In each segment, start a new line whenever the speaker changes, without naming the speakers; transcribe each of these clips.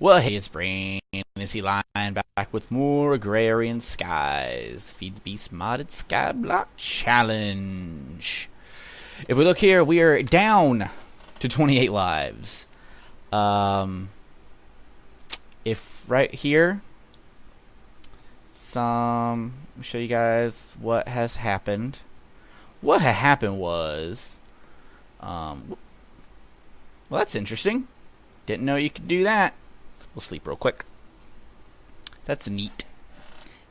Well, hey, it's Brain and Line back with more Agrarian Skies. Feed the Beast modded Skyblock Challenge. If we look here, we are down to 28 lives. If right here, let me show you guys what has happened. What had happened was, well, that's interesting. Didn't know you could do that. We'll sleep real quick. That's neat.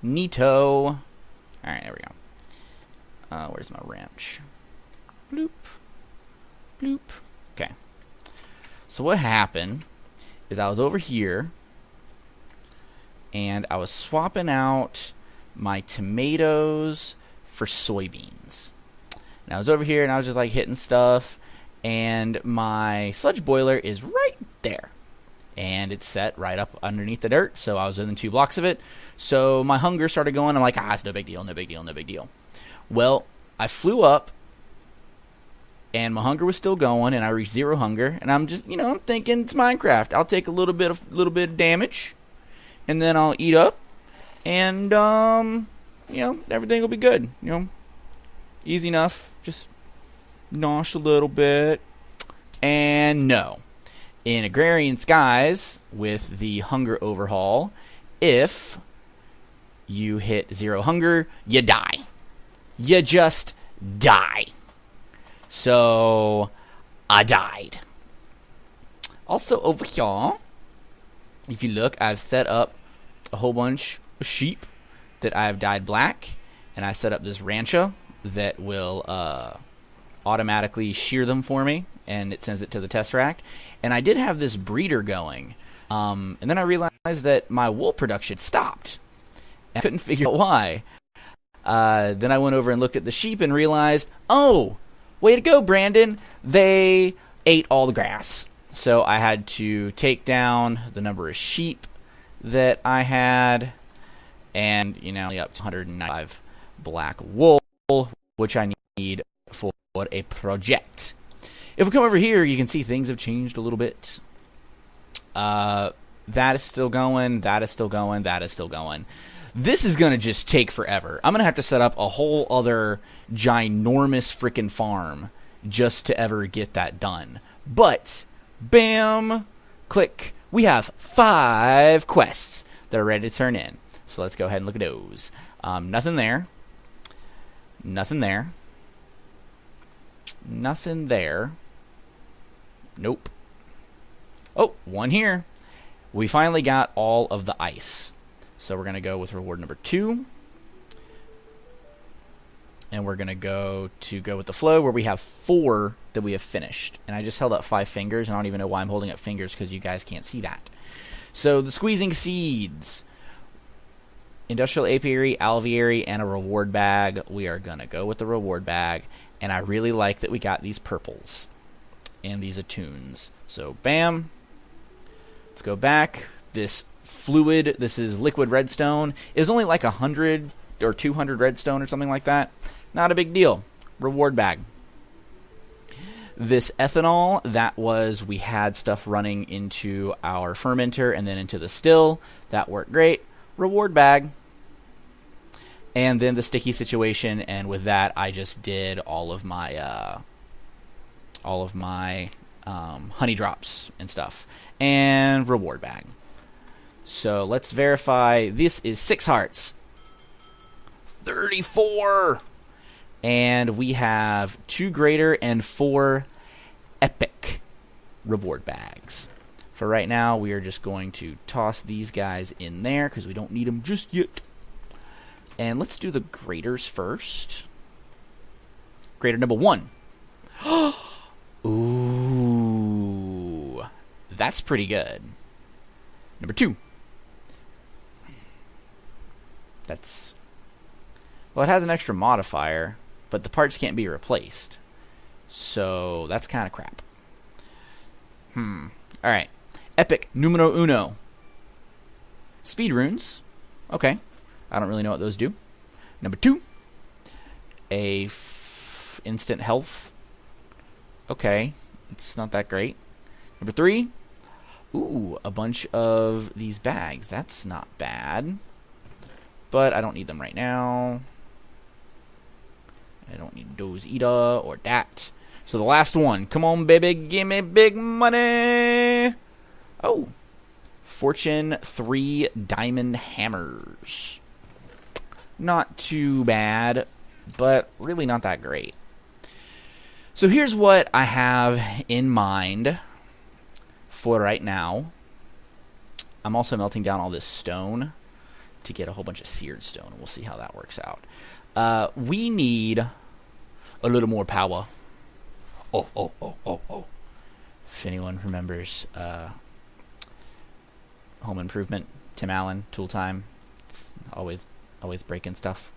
Neato. Alright, there we go. Where's my wrench? Bloop. Bloop. Okay. So what happened is I was over here and I was swapping out my tomatoes for soybeans. And I was over here and I was just like hitting stuff, and my sludge boiler is right there. And it's set right up underneath the dirt, so I was within 2 blocks of it. So my hunger started going. I'm like, it's no big deal, no big deal, no big deal. Well, I flew up, and my hunger was still going, and I reached 0 hunger. And I'm just, I'm thinking it's Minecraft. I'll take a little bit of damage, and then I'll eat up, and everything will be good. Easy enough. Just nosh a little bit, and no. In Agrarian Skies, with the hunger overhaul, if you hit 0 hunger, you die. You just die. So, I died. Also over here, if you look, I've set up a whole bunch of sheep that I've dyed black, and I set up this rancher that will automatically shear them for me, and it sends it to the test rack. And I did have this breeder going, and then I realized that my wool production stopped. I couldn't figure out why. Then I went over and looked at the sheep and realized, oh, way to go, Brandon. They ate all the grass. So I had to take down the number of sheep that I had, and up to 195 black wool, which I need for a project. If we come over here, you can see things have changed a little bit. That is still going. That is still going. That is still going. This is going to just take forever. I'm going to have to set up a whole other ginormous freaking farm just to ever get that done. But, bam, click. We have 5 quests that are ready to turn in. So let's go ahead and look at those. Nothing there. Nothing there. Nothing there. Nope. Oh, one here. We finally got all of the ice. So we're going to go with reward number 2. And we're going to go with the flow, where we have 4 that we have finished. And I just held up 5 fingers, and I don't even know why I'm holding up fingers, because you guys can't see that. So the squeezing seeds. Industrial apiary, alveary, and a reward bag. We are going to go with the reward bag. And I really like that we got these purples and these attunes. So, bam. Let's go back. This fluid, this is liquid redstone. It was only like 100 or 200 redstone or something like that. Not a big deal. Reward bag. This ethanol, that was, we had stuff running into our fermenter and then into the still. That worked great. Reward bag. And then the sticky situation, and with that, I just did all of my honey drops and stuff, and reward bag. So let's verify. This is 6 hearts, 34, and we have 2 greater and 4 epic reward bags. For right now, we are just going to toss these guys in there because we don't need them just yet. And let's do the graders first. Grader number 1. Ooh. That's pretty good. Number 2. That's... well, it has an extra modifier, but the parts can't be replaced. So, that's kind of crap. Alright. Epic numero 1. Speed runes. Okay. I don't really know what those do. Number 2, instant health. Okay, it's not that great. Number 3, Ooh, a bunch of these bags. That's not bad. But I don't need them right now. I don't need those either or that. So the last one. Come on, baby. Give me big money. Oh. Fortune 3 diamond hammers. Not too bad, but really not that great. So here's what I have in mind for right now. I'm also melting down all this stone to get a whole bunch of seared stone. We'll see how that works out. We need a little more power. Oh. If anyone remembers Home Improvement, Tim Allen, Tool Time, it's always breaking stuff.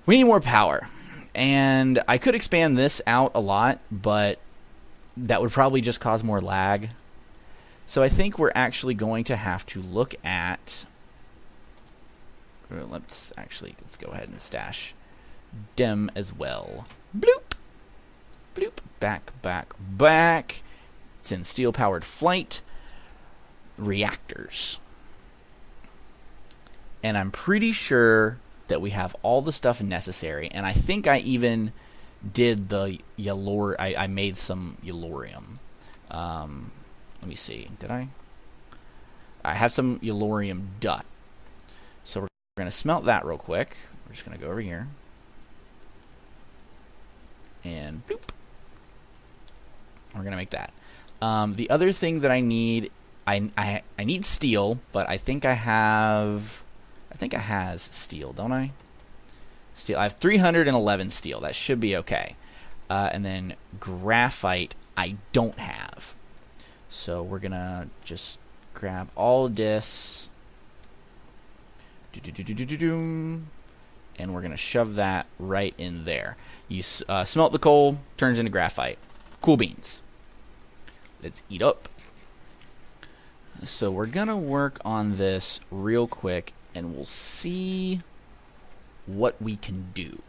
We need more power. And I could expand this out a lot, but that would probably just cause more lag. So I think we're actually going to have to look at... Let's go ahead and stash dem as well. Bloop. Bloop. Back. It's in steel-powered flight. Reactors. And I'm pretty sure that we have all the stuff necessary. And I think I even did the I made some yellorium. Let me see. Did I? I have some yellorium dust. So we're going to smelt that real quick. We're just going to go over here. And bloop. We're going to make that. The other thing that I need, I need steel, but I think I have steel, don't I? Steel. I have 311 steel. That should be okay. And then graphite I don't have. So we're going to just grab all this. And we're going to shove that right in there. You smelt the coal, turns into graphite. Cool beans. Let's eat up. So we're going to work on this real quick, and we'll see what we can do.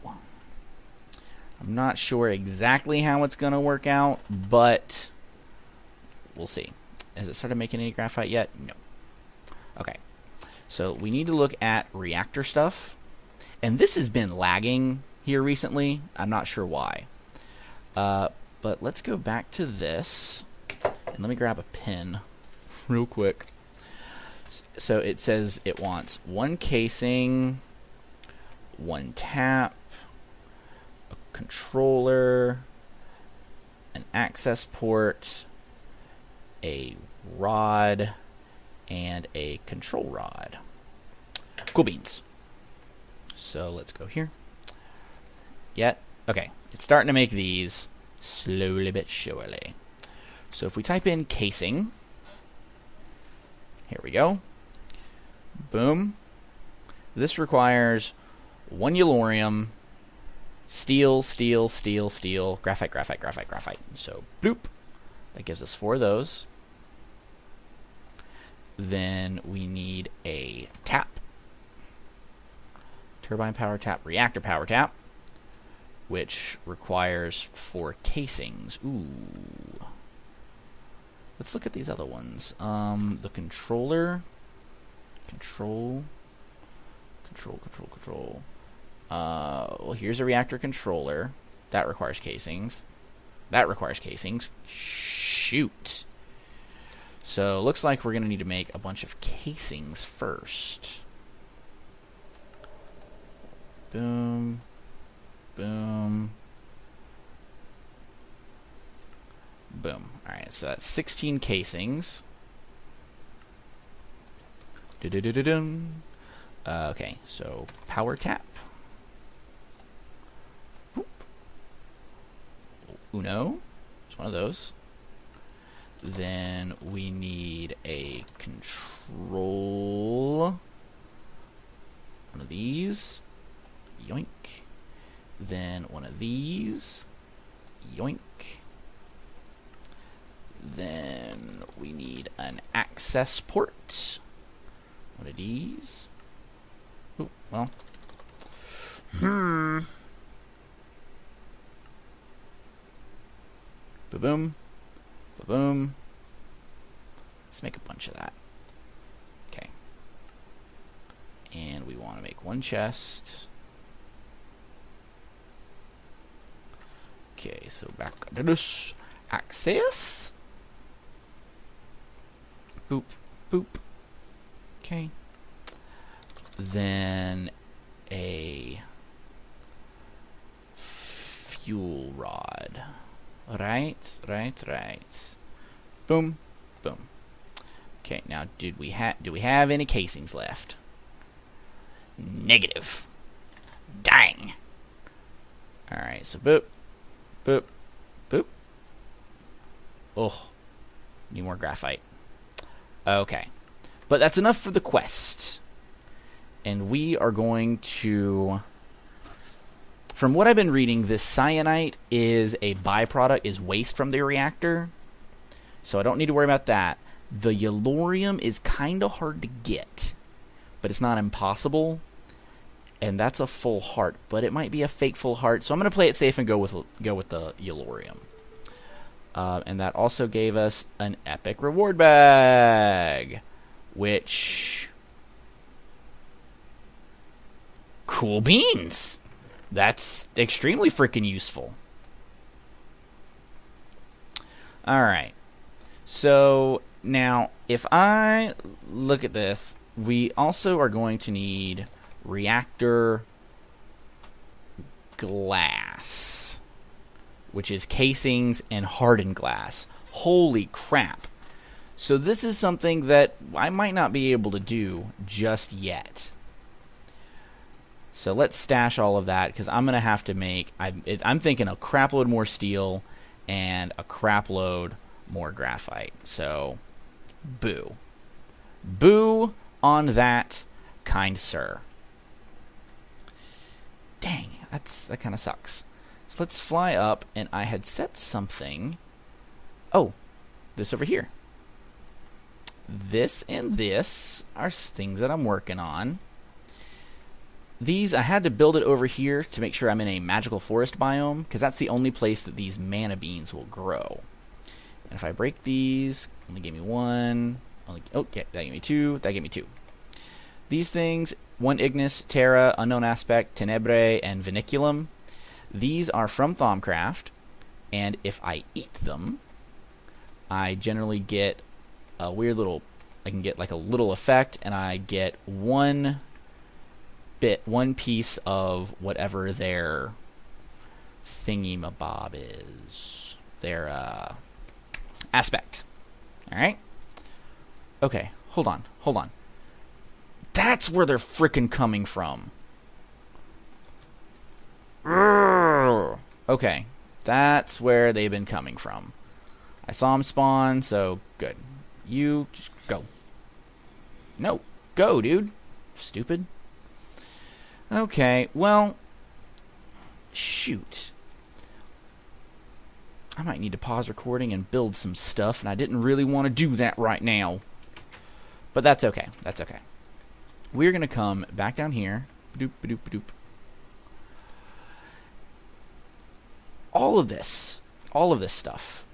I'm not sure exactly how it's going to work out, but we'll see. Has it started making any graphite yet? No. Okay. So we need to look at reactor stuff. And this has been lagging here recently. I'm not sure why. But let's go back to this. And let me grab a pen real quick. So it says it wants one casing, one tap, a controller, an access port, a rod, and a control rod. Cool beans. So let's go here. Okay, it's starting to make these slowly but surely. So if we type in casing, here we go. Boom. This requires one yellorium, steel, graphite. So bloop. That gives us 4 of those. Then we need a tap. Turbine power tap, reactor power tap, which requires 4 casings. Ooh. Let's look at these other ones. The controller. Control. Well, here's a reactor controller. That requires casings. Shoot. So, looks like we're going to need to make a bunch of casings first. Boom. Boom. Boom. Alright, so that's 16 casings. Okay, so power tap. Whoop. Uno. It's one of those. Then we need a control. One of these. Yoink. Then one of these. Yoink. Then we need an access port. One of these. Ooh, well. Ba-boom. Ba-boom. Let's Let's make a bunch of that. Okay. And we want to make one chest. Okay, so back to this. Access. Boop, boop. Okay. Then a fuel rod. Right. Boom, boom. Okay, now do we have any casings left? Negative. Dang. All right, so boop, boop, boop. Oh, need more graphite. Okay, but that's enough for the quest. And we are going to, from what I've been reading, this cyanite is a byproduct, is waste from the reactor. So I don't need to worry about that. The yellorium is kind of hard to get, but it's not impossible. And that's a full heart, but it might be a fake full heart. So I'm going to play it safe and go with the yellorium. And that also gave us an epic reward bag, which... Cool beans! That's extremely freaking useful. Alright. So, now, if I look at this, we also are going to need reactor glass, which is casings and hardened glass. Holy crap. So this is something that I might not be able to do just yet. So let's stash all of that, because I'm going to have to make, I'm thinking a crap load more steel and a crap load more graphite. So, boo. Boo on that, kind sir. Dang, that kind of sucks. So let's fly up, and I had set something. Oh, this over here. This and this are things that I'm working on. These, I had to build it over here to make sure I'm in a magical forest biome, because that's the only place that these mana beans will grow. And if I break these, only gave me one. Oh, yeah, that gave me two. That gave me two. These things, one Ignis, Terra, Unknown Aspect, Tenebrae, and Viniculum. These are from Thaumcraft, and if I eat them, I generally get a weird little, I can get like a little effect, and I get one piece of whatever their thingy-mabob is. Their, aspect. Alright? Okay, hold on. That's where they're frickin' coming from. Okay, that's where they've been coming from. I saw them spawn, so good. You just go. No, go, dude. Stupid. Okay, well, shoot. I might need to pause recording and build some stuff, and I didn't really want to do that right now. But that's okay. That's okay. We're going to come back down here. Ba-doop, ba-doop, ba-doop. All of this stuff.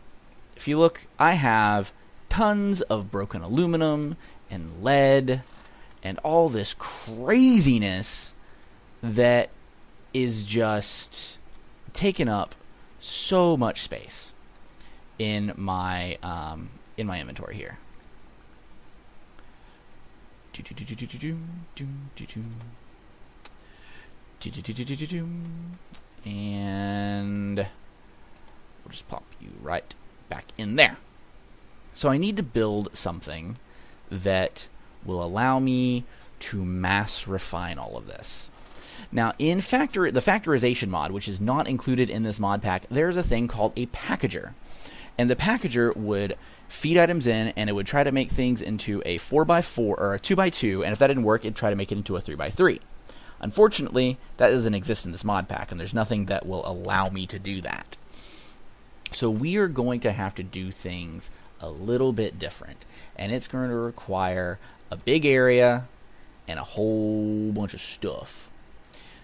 If you look, I have tons of broken aluminum and lead and all this craziness that is just taking up so much space in my inventory here. And we'll just pop you right back in there. So I need to build something that will allow me to mass refine all of this. Now, in the factorization mod, which is not included in this mod pack, there's a thing called a packager. And the packager would feed items in, and it would try to make things into a 4x4 or a 2x2, and if that didn't work, it'd try to make it into a 3x3. Unfortunately, that doesn't exist in this mod pack, and there's nothing that will allow me to do that. So we are going to have to do things a little bit different, and it's going to require a big area and a whole bunch of stuff.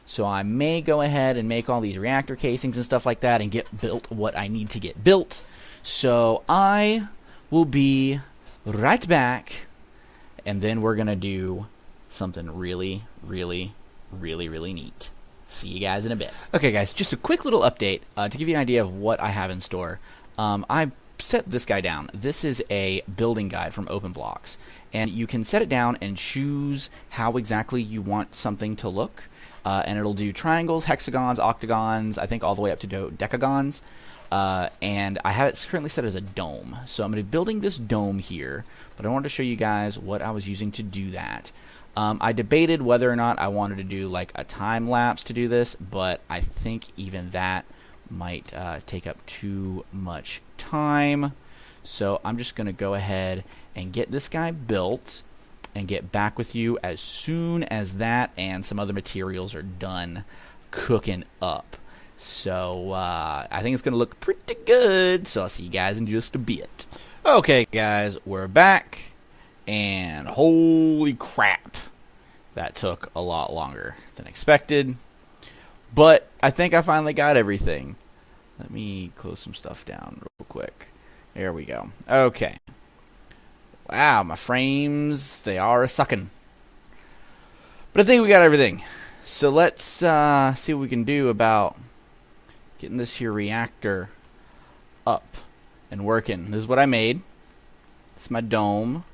So I may go ahead and make all these reactor casings and stuff like that and get built what I need to get built. So I will be right back, and then we're going to do something really, really, really, really neat. See you guys in a bit. Okay, guys, just a quick little update to give you an idea of what I have in store. I set this guy down. This is a building guide from OpenBlocks, and you can set it down and choose how exactly you want something to look, and it'll do triangles, hexagons, octagons, I think all the way up to decagons, and I have it currently set as a dome. So I'm going to be building this dome here, but I wanted to show you guys what I was using to do that. I debated whether or not I wanted to do like a time lapse to do this, but I think even that might take up too much time. So I'm just going to go ahead and get this guy built and get back with you as soon as that and some other materials are done cooking up. So I think it's going to look pretty good. So I'll see you guys in just a bit. Okay, guys, we're back. And holy crap, that took a lot longer than expected. But I think I finally got everything. Let me close some stuff down real quick. There we go. Okay. Wow, my frames, they are a-sucking. But I think we got everything. So let's see what we can do about getting this here reactor up and working. This is what I made. It's my dome.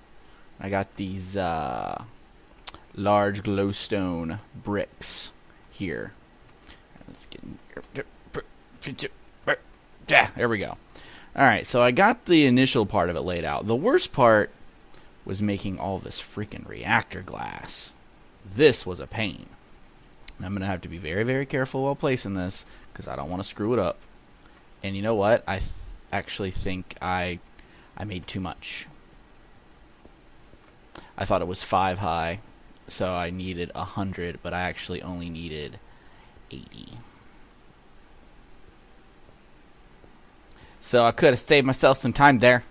I got these large glowstone bricks here. Let's get there we go. Alright, so I got the initial part of it laid out. The worst part was making all this freaking reactor glass. This was a pain. And I'm going to have to be very, very careful while placing this because I don't want to screw it up. And you know what? I actually think I made too much. I thought it was 5 high, so I needed 100, but I actually only needed 80. So I could have saved myself some time there.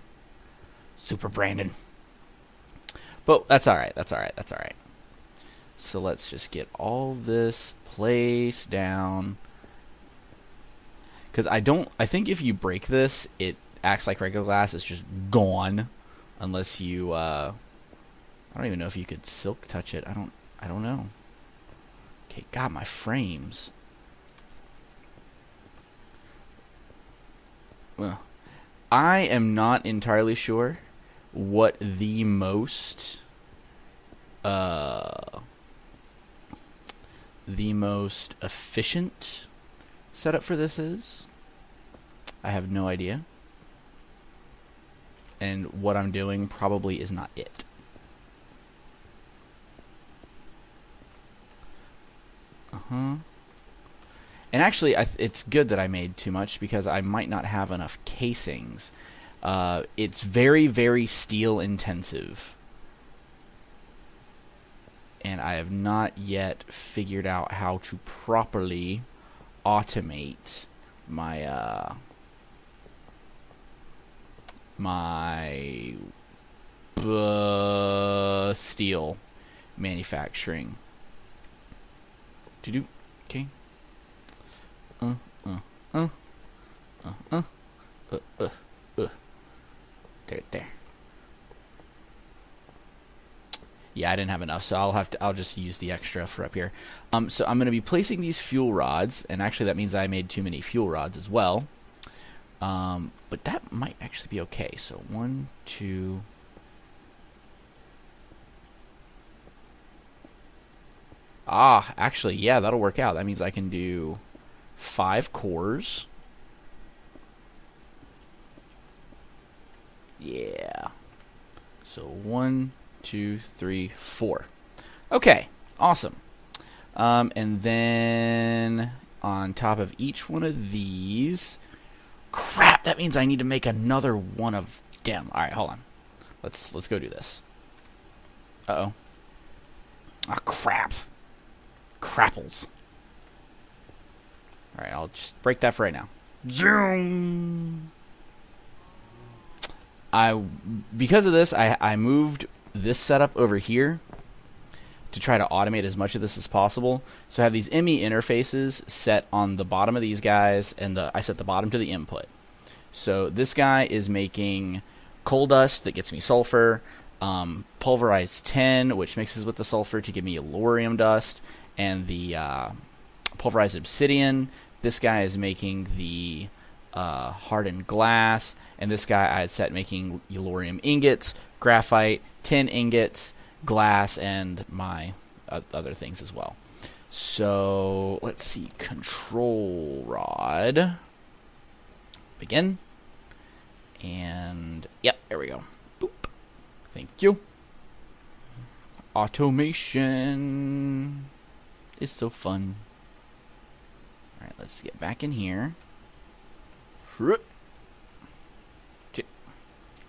Super Brandon. But that's alright, that's alright, that's alright. So let's just get all this placed down. Because I think if you break this, it acts like regular glass. It's just gone. Unless you, I don't even know if you could silk touch it. I don't know. Okay, God, my frames. Well, I am not entirely sure what the most efficient setup for this is. I have no idea. And what I'm doing probably is not it. And actually, it's good that I made too much because I might not have enough casings. It's very, very steel intensive. And I have not yet figured out how to properly automate my steel manufacturing. Okay. There. Yeah, I didn't have enough, so I'll just use the extra for up here. So I'm going to be placing these fuel rods, and actually that means I made too many fuel rods as well. But that might actually be okay. So 1, 2. Actually, yeah, that'll work out. That means I can do 5 cores. Yeah. So 1, 2, 3, 4. Okay, awesome. And then on top of each one of these, crap, that means I need to make another one of them. All right, hold on. Let's go do this. Uh-oh. Ah, crap. Crapples. All right, I'll just break that for right now. Zoom. Because of this, I moved this setup over here to try to automate as much of this as possible. So I have these ME interfaces set on the bottom of these guys, and I set the bottom to the input. So this guy is making coal dust that gets me sulfur, pulverized tin, which mixes with the sulfur to give me yellorium dust, and the pulverized obsidian. This guy is making the hardened glass, and this guy I had set making yellorium ingots, graphite, tin ingots, glass, and my other things as well. So let's see, control rod, begin, and yep, there we go. Boop. Thank you. Automation is so fun. All right, let's get back in here.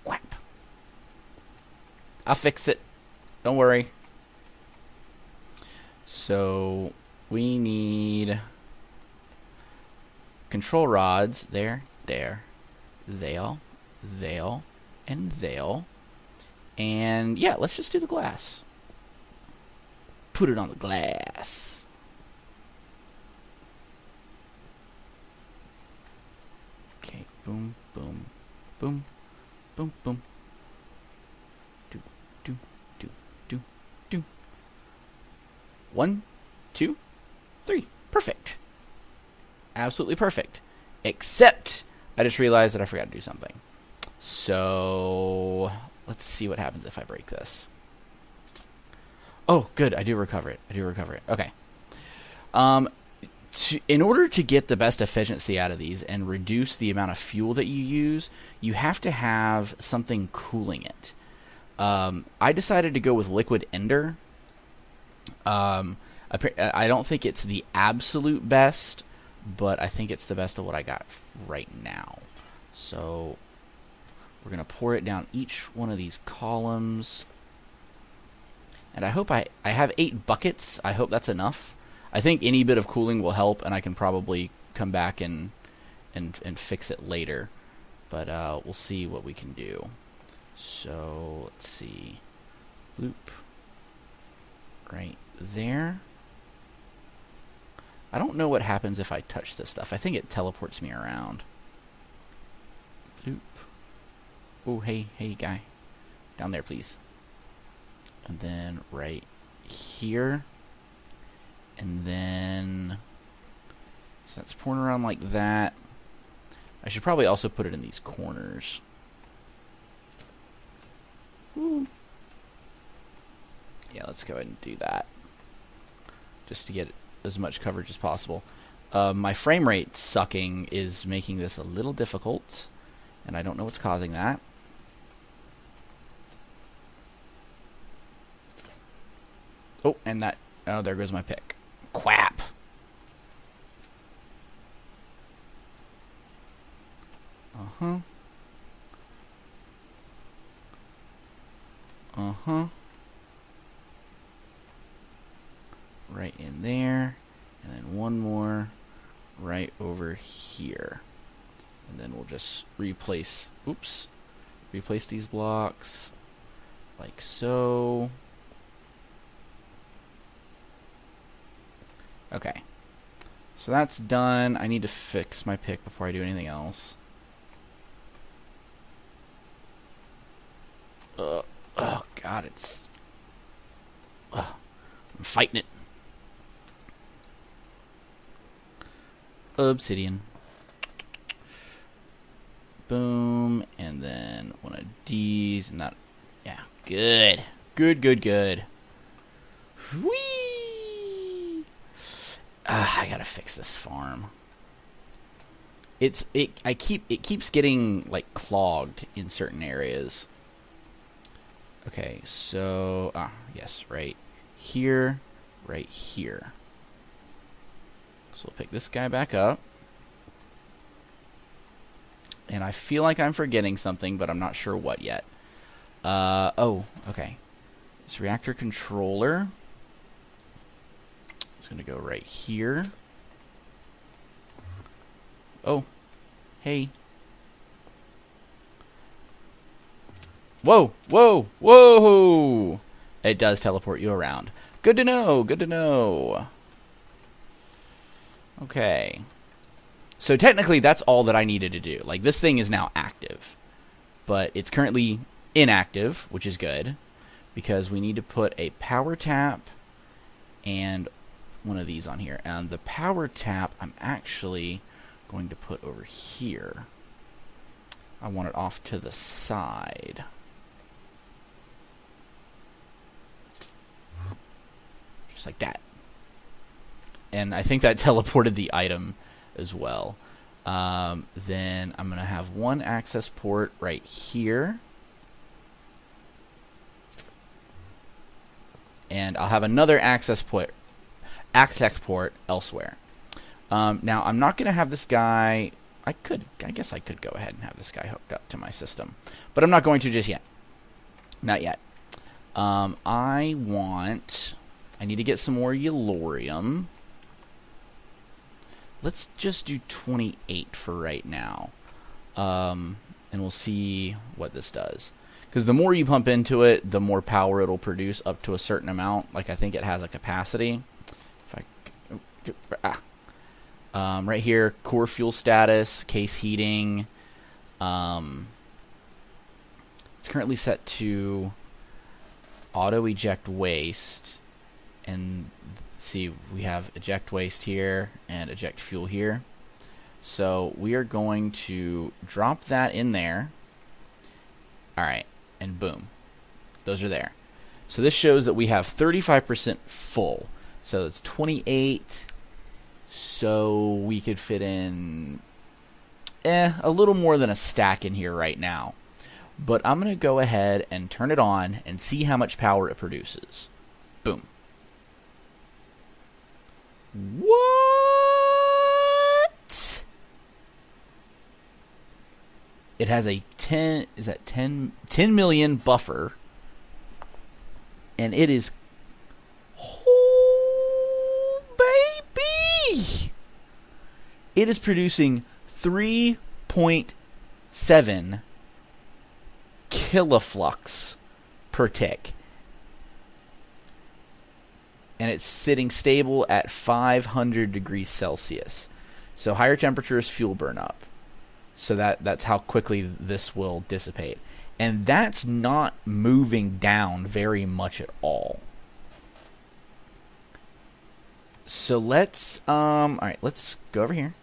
Quap. I'll fix it. Don't worry. So we need control rods. There, they'll, and they'll. And yeah, let's just do the glass. Put it on the glass. Okay, boom, boom, boom, boom, boom. Do, do, do, do, do. 1, 2, 3. Perfect. Absolutely perfect. Except I just realized that I forgot to do something. So let's see what happens if I break this. Oh, good. I do recover it. Okay. In order to get the best efficiency out of these and reduce the amount of fuel that you use, you have to have something cooling it. I decided to go with liquid ender. I don't think it's the absolute best, but I think it's the best of what I got right now. So we're going to pour it down each one of these columns. And I hope I have 8 buckets. I hope that's enough. I think any bit of cooling will help, and I can probably come back and fix it later. But we'll see what we can do. So let's see. Loop. Right there. I don't know what happens if I touch this stuff. I think it teleports me around. Loop. Oh, hey guy. Down there, please. And then right here. And then so that's pouring around like that. I should probably also put it in these corners. Ooh. Yeah, let's go ahead and do that. Just to get as much coverage as possible. My frame rate sucking is making this a little difficult, and I don't know what's causing that. Oh, and that... Oh, there goes my pick. Quap! Uh-huh. Uh-huh. Right in there. And then one more right over here. And then we'll just replace... Oops. Replace these blocks. Like so. Okay. So that's done. I need to fix my pick before I do anything else. Oh, God, it's... I'm fighting it. Obsidian. Boom. And then one of these. And that... Yeah, good. Good. Whee! I gotta fix this farm. It keeps getting like clogged in certain areas. Okay, so yes, right here. So we'll pick this guy back up. And I feel like I'm forgetting something, but I'm not sure what yet. Oh, okay. This reactor controller. It's going to go right here. Oh. Hey. Whoa! It does teleport you around. Good to know. Okay. So technically that's all that I needed to do. Like, this thing is now active. but it's currently inactive, which is good, because we need to put a power tap and one of these on here. And the power tap I'm actually going to put over here. I want it off to the side. Just like that. And I think that teleported the item as well. Then I'm going to have one access port right here. And I'll have another access port elsewhere. Now, I'm not going to have this guy... I guess I could go ahead and have this guy hooked up to my system. But I'm not going to just yet. Not yet. I need to get some more Yellorium. Let's just do 28 for right now. And we'll see what this does. Because the more you pump into it, the more power it'll produce up to a certain amount. Like, I think it has a capacity. Right here, core fuel status, case heating. It's currently set to auto eject waste. And see, we have eject waste here and eject fuel here. So we are going to drop that in there. Alright, and boom. Those are there. So this shows that we have 35% full. So it's 28. So we could fit in a little more than a stack in here right now. But I'm going to go ahead and turn it on and see how much power it produces. Boom. What? It has a 10 million buffer, and it is, oh baby, it is producing 3.7 kiloflux per tick. And it's sitting stable at 500 degrees Celsius. So higher temperatures, fuel burn up. So that's how quickly this will dissipate. And that's not moving down very much at all. So let's, alright, let's go over here.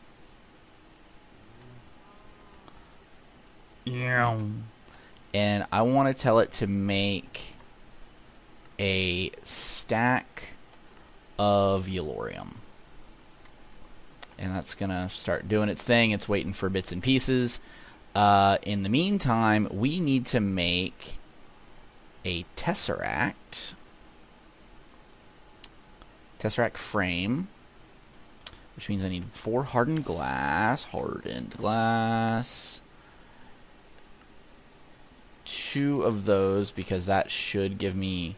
And I want to tell it to make a stack of Yellorium. And that's going to start doing its thing. It's waiting for bits and pieces. In the meantime, we need to make a Tesseract. Tesseract frame. Which means I need 4 hardened glass. 2 of those, because that should give me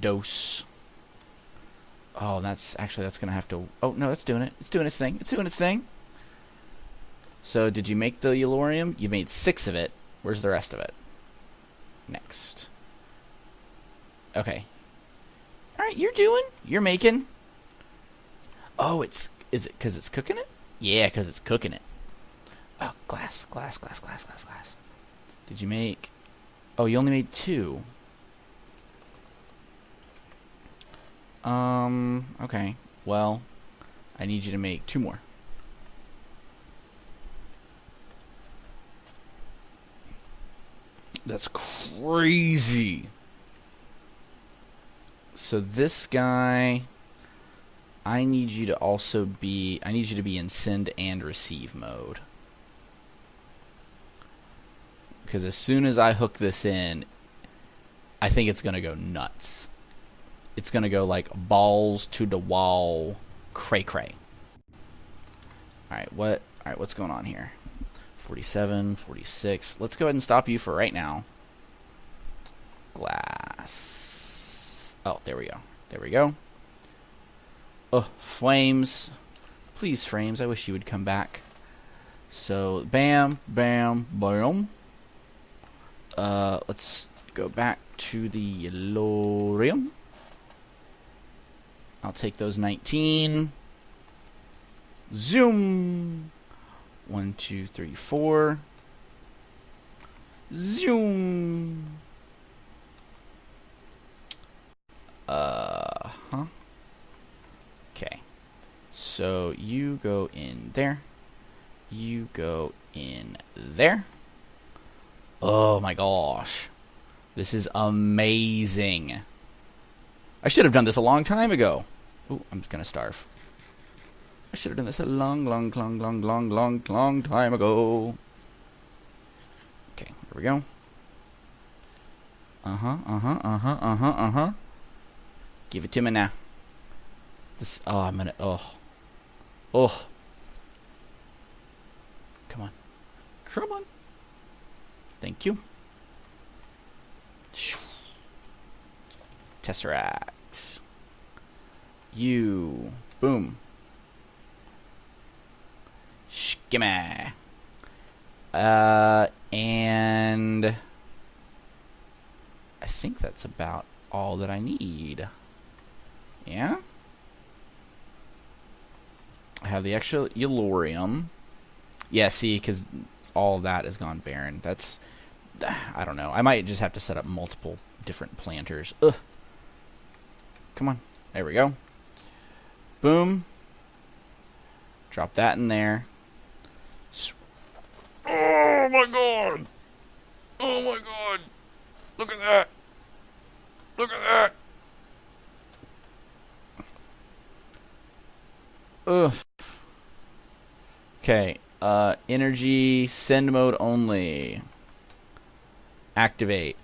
dose. Oh, that's gonna have to. Oh no, it's doing it. It's doing its thing. It's doing its thing. So, did you make the Yellorium? You made 6 of it. Where's the rest of it? Next. Okay. All right, you're making. Oh, is it because it's cooking it? Yeah, because it's cooking it. Oh, glass. Did you make? Oh, you only made 2. Okay. Well, I need you to make 2 more. That's crazy. So this guy, I need you to be in send and receive mode. Because as soon as I hook this in, I think it's going to go nuts. It's going to go like balls to the wall, cray-cray. Alright, what's going on here? 47, 46. Let's go ahead and stop you for right now. Glass. Oh, there we go. There we go. Oh, flames. Please, frames, I wish you would come back. So, bam, bam, bam. Let's go back to the Yellorium. I'll take those 19. Zoom. 1, 2, 3, 4. Zoom. Huh? Okay. So you go in there. You go in there. Oh my gosh. This is amazing. I should have done this a long time ago. Ooh, I'm gonna starve. I should have done this a long time ago. Okay, here we go. Give it to me now. This, oh, I'm gonna, oh. Come on. Come on. Thank you. Tesseracts. You. Boom. Gimme. And I think that's about all that I need. Yeah? I have the extra Yellorium. Yeah, see, because all of that has gone barren. That's, I don't know. I might just have to set up multiple different planters. Ugh. Come on. There we go. Boom. Drop that in there. Oh my god! Oh my god! Look at that! Look at that! Ugh. Okay. Energy, send mode only. Activate.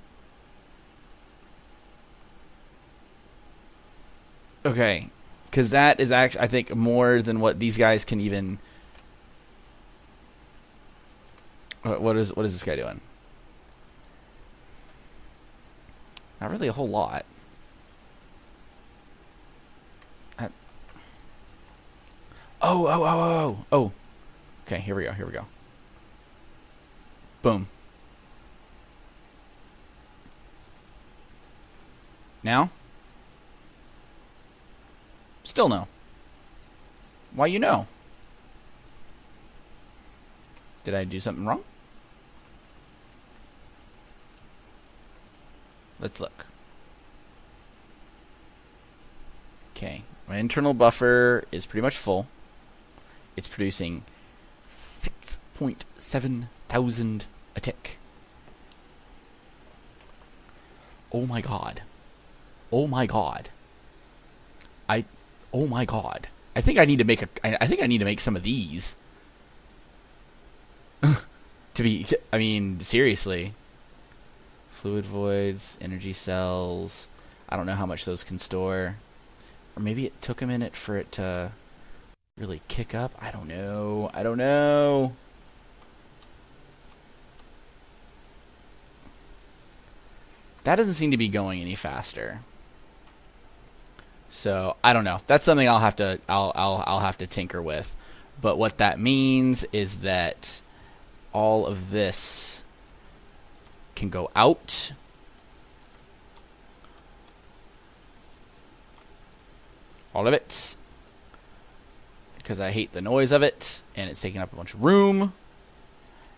Okay. Because that is actually, I think, more than what these guys can even... What is this guy doing? Not really a whole lot. Oh. Okay, here we go. Boom. Now? Still no. Why you know? Did I do something wrong? Let's look. Okay, my internal buffer is pretty much full. It's producing 6.7 thousand a tick. Oh my god. Oh my god. Oh my god. I think I need to make I think I need to make some of these. I mean, seriously. Fluid voids, energy cells. I don't know how much those can store. Or maybe it took a minute for it to really kick up. I don't know. That doesn't seem to be going any faster. So I don't know. That's something I'll have to tinker with. But what that means is that all of this can go out. All of it. Because I hate the noise of it, and it's taking up a bunch of room.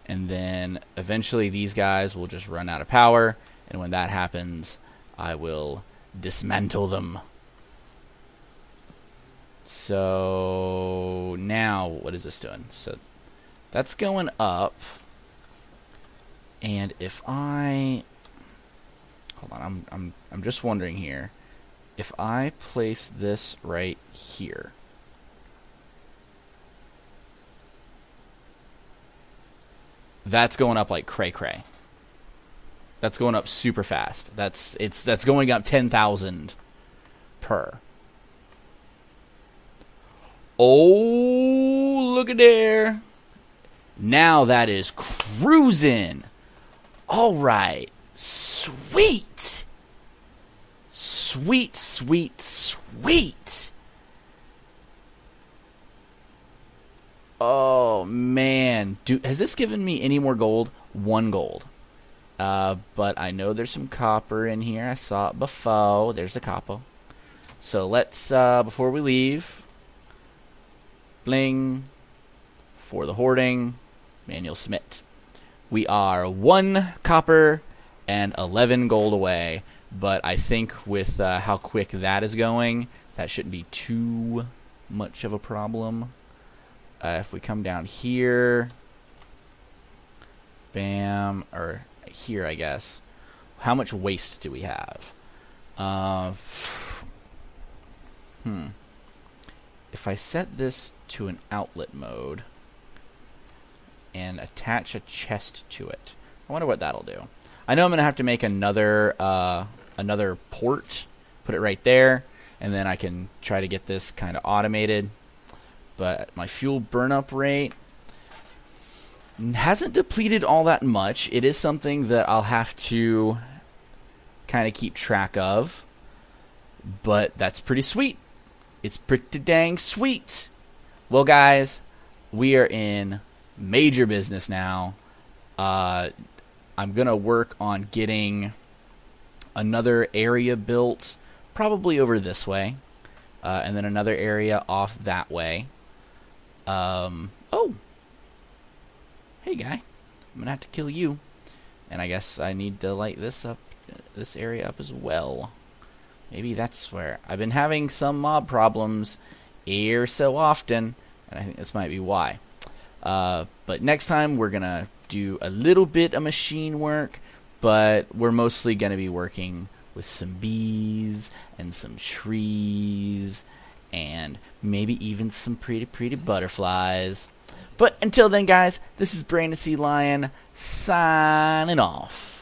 And then eventually these guys will just run out of power, and when that happens, I will dismantle them. So now what is this doing? So that's going up. And if I hold on, I'm just wondering here. If I place this right here, that's going up like cray-cray. That's going up super fast. That's going up 10,000 per. Oh, look at there. Now that is cruising. All right. Sweet. Sweet, sweet, sweet. Oh, man. Has this given me any more gold? 1 gold. But I know there's some copper in here. I saw it before. There's the copper. So let's, before we leave, bling, for the hoarding, manual submit. We are 1 copper and 11 gold away. But I think with how quick that is going, that shouldn't be too much of a problem. If we come down here, bam, or here, I guess. How much waste do we have? If I set this to an outlet mode and attach a chest to it, I wonder what that'll do. I know I'm going to have to make another port, put it right there, and then I can try to get this kind of automated. But my fuel burn-up rate hasn't depleted all that much. It is something that I'll have to kind of keep track of, but that's pretty sweet. It's pretty dang sweet. Well, guys, we are in major business now. I'm going to work on getting another area built, probably over this way, and then another area off that way. Oh, hey guy, I'm gonna have to kill you, and I guess I need to light this area up as well. Maybe that's where I've been having some mob problems here so often, and I think this might be why. But next time we're gonna do a little bit of machine work, but we're mostly gonna be working with some bees and some trees and maybe even some pretty butterflies. But until then, guys, this is Brandon C. Lion signing off.